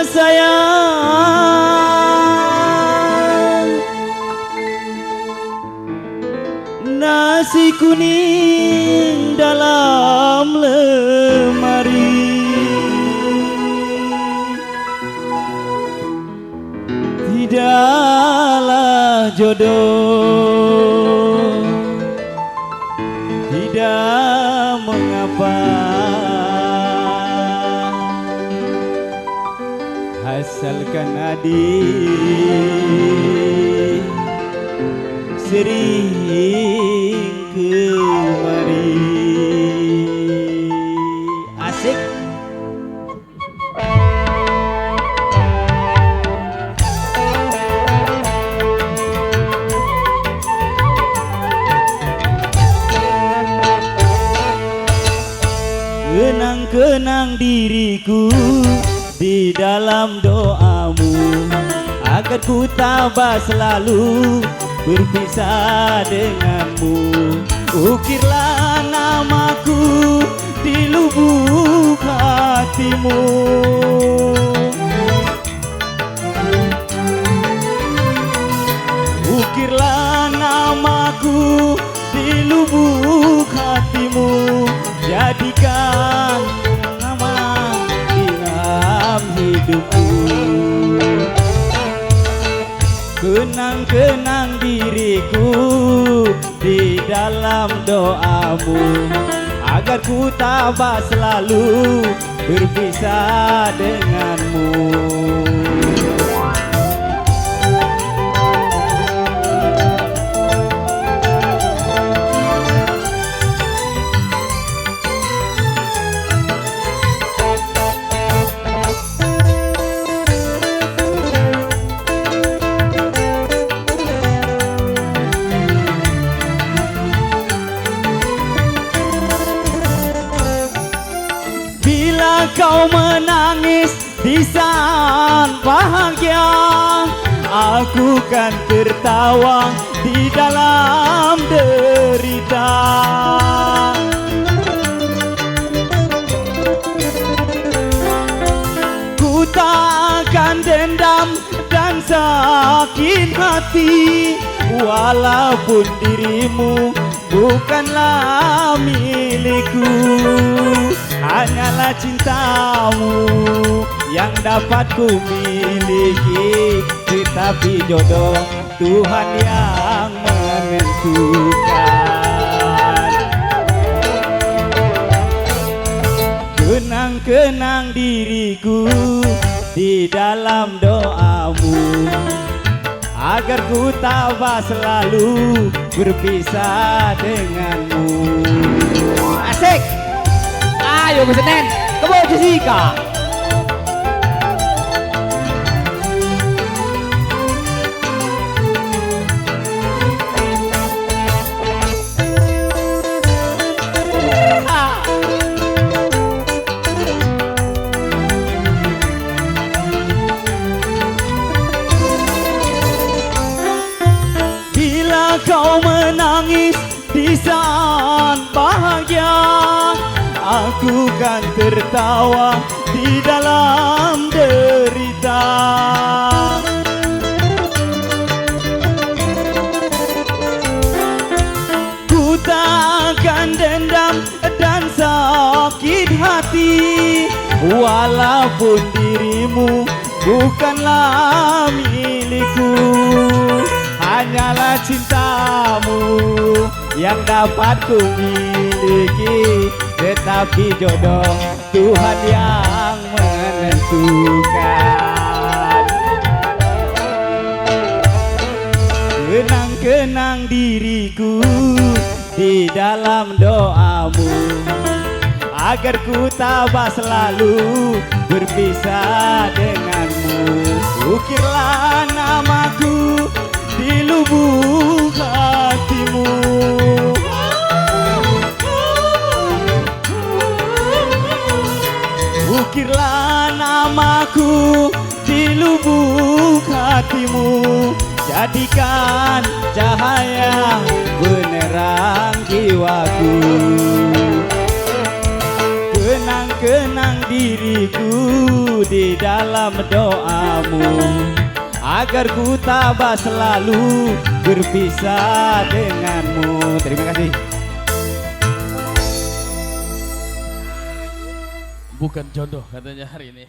sayang, nasi kuning dalam lemari, tidaklah jodoh, tidak mengapa, asalkan adik sering kemari. Asik. Kenang-kenang diriku di dalam doamu, agar ku tabah selalu berpisah denganmu. Ukirlah namaku di lubuk hatimu, ukirlah namaku di lubuk hatimu, jadikan nama dalam hidupku. Kenang-kenang diriku di dalam doamu, agar ku tabah selalu berpisah denganmu. Bila kau menangis di saat bahagia, aku kan tertawa di dalam derita. Ku tak akan dendam dan sakit hati, walaupun dirimu bukanlah milikku. Hanyalah cintamu yang dapat ku miliki, tetapi jodoh Tuhan yang menentukan. Kenang-kenang diriku di dalam doamu, agar ku tabah selalu berpisah denganmu. Asik. Ayo Bu Senen, kebo Jessica. Bila kau menangis di saat bahagia, aku kan tertawa di dalam derita. Ku tak akan dendam dan sakit hati, walaupun dirimu bukanlah milikku. Hanyalah cintamu yang dapat ku miliki, tetapi jodoh Tuhan yang menentukan. Kenang-kenang diriku di dalam doamu, agar ku tabah selalu berpisah denganmu. Ukirlah namaku di lubuk hatimu, ukirlah namaku di lubuk hatimu, jadikan cahaya penerang jiwaku. Kenang-kenang diriku di dalam doamu, agar ku tabah selalu berpisah denganmu. Terima kasih. Bukan jodoh katanya hari ini.